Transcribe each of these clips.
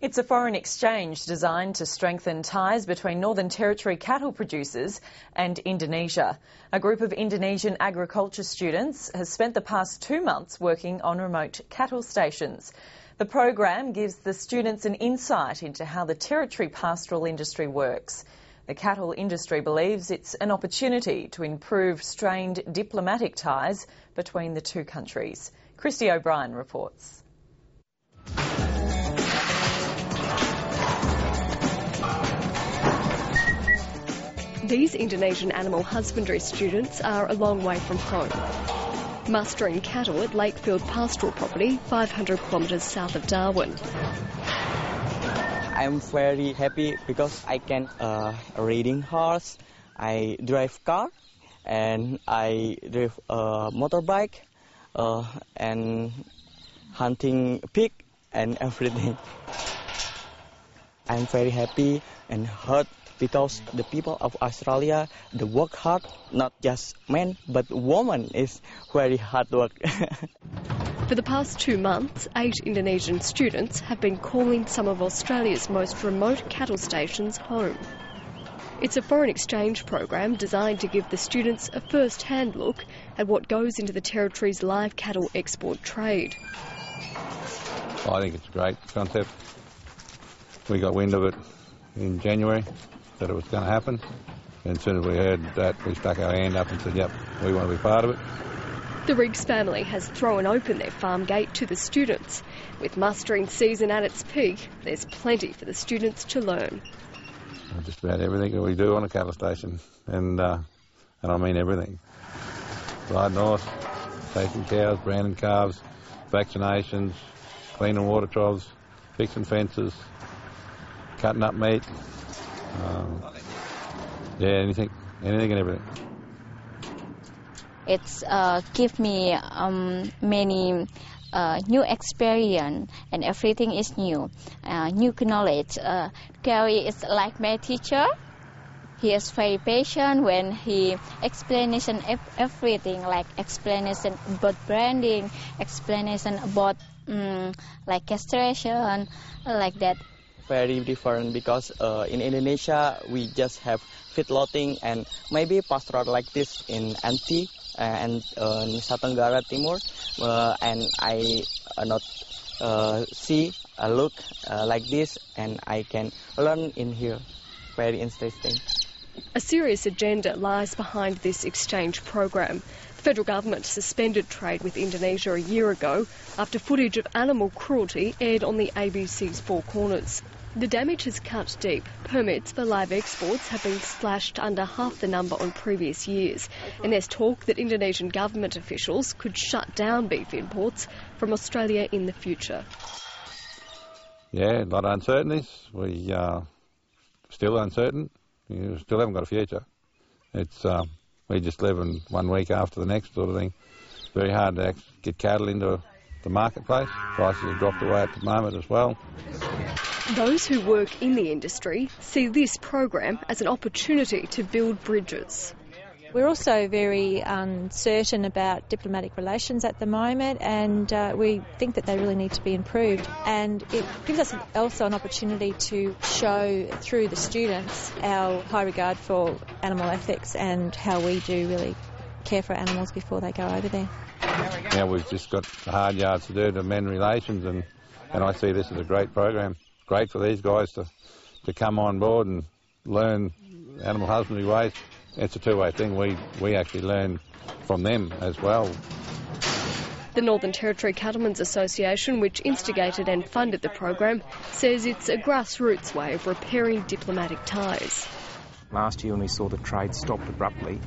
It's a foreign exchange designed to strengthen ties between Northern Territory cattle producers and Indonesia. A group of Indonesian agriculture students has spent the past 2 months working on remote cattle stations. The program gives the students an insight into how the territory pastoral industry works. The cattle industry believes it's an opportunity to improve strained diplomatic ties between the two countries. Christy O'Brien reports. These Indonesian animal husbandry students are a long way from home, mustering cattle at Lakefield Pastoral Property, 500 kilometres south of Darwin. I'm very happy because I can riding horse, I drive car, and I drive motorbike, and hunting pig and everything. I'm very happy and hurt because the people of Australia, they work hard, not just men, but women is very hard work. For the past 2 months, 8 Indonesian students have been calling some of Australia's most remote cattle stations home. It's a foreign exchange program designed to give the students a first-hand look at what goes into the territory's live cattle export trade. I think it's a great concept. We got wind of it in January, that it was going to happen, and as soon as we heard that, we stuck our hand up and said, yep, we want to be part of it. The Riggs family has thrown open their farm gate to the students. With mustering season at its peak, there's plenty for the students to learn. Just about everything that we do on a cattle station, and I mean everything. Riding horse, taking cows, branding calves, vaccinations, cleaning water troughs, fixing fences, cutting up meat. Anything and everything. It's give me many new experience, and everything is new, new knowledge. Gary is like my teacher. He is very patient when he explains everything, like explanation about branding, explanation about like castration, like that. Very different because in Indonesia we just have feedlotting and maybe pastoral like this in NT and Nusa Tenggara Timur, and I not see a look like this, and I can learn in here. Very interesting. A serious agenda lies behind this exchange program. The federal government suspended trade with Indonesia a year ago after footage of animal cruelty aired on the ABC's Four Corners. The damage has cut deep. Permits for live exports have been slashed under half the number on previous years, and there's talk that Indonesian government officials could shut down beef imports from Australia in the future. Yeah, a lot of uncertainties. We still uncertain. You still haven't got a future. It's we just live in 1 week after the next sort of thing. It's very hard to get cattle into the marketplace. Prices have dropped away at the moment as well. Those who work in the industry see this program as an opportunity to build bridges. We're also very uncertain about diplomatic relations at the moment, and we think that they really need to be improved. And it gives us also an opportunity to show through the students our high regard for animal ethics and how we do really care for animals before they go over there. Now we've just got the hard yards to do to mend relations, and I see this as a great program. Great for these guys to come on board and learn animal husbandry ways. It's a two-way thing. We actually learn from them as well. The Northern Teritory Cattlemen Association, which instigated and funded the program, says it's a grassroots way of repairing diplomatic ties. Last year when we saw the trade stopped abruptly,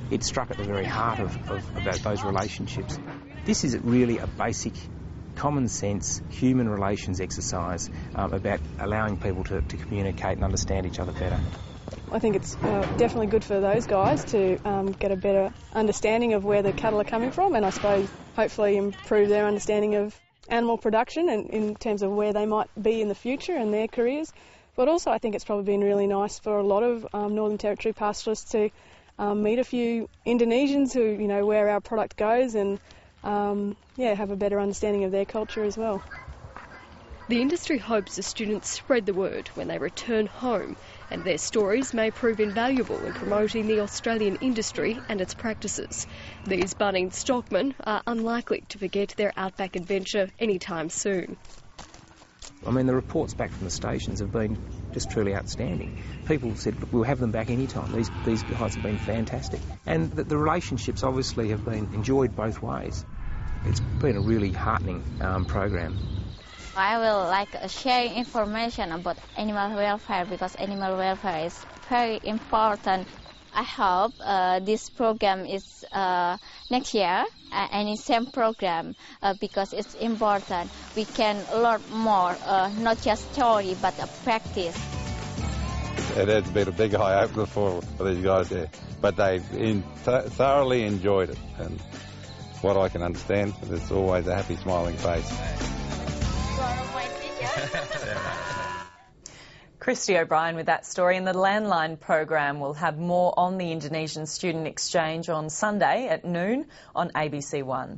it struck at the very heart of those relationships. This is really a basic common sense human relations exercise about allowing people to communicate and understand each other better. I think it's definitely good for those guys to get a better understanding of where the cattle are coming from, and I suppose hopefully improve their understanding of animal production and in terms of where they might be in the future and their careers. But also I think it's probably been really nice for a lot of Northern Territory pastoralists to meet a few Indonesians who, you know, where our product goes and have a better understanding of their culture as well. The industry hopes the students spread the word when they return home, and their stories may prove invaluable in promoting the Australian industry and its practices. These budding stockmen are unlikely to forget their outback adventure anytime soon. I mean, the reports back from the stations have been just truly outstanding. People said, look, we'll have them back anytime. These guys have been fantastic. And the relationships obviously have been enjoyed both ways. It's been a really heartening program. I will like sharing information about animal welfare because animal welfare is very important. I hope this program is next year and the same program because it's important. We can learn more, not just theory but practice. It has been a big eye opener for these guys there, but they've thoroughly enjoyed it, and what I can understand, there's always a happy smiling face. Christy O'Brien with that story. And the Landline program will have more on the Indonesian student exchange on Sunday at noon on ABC1.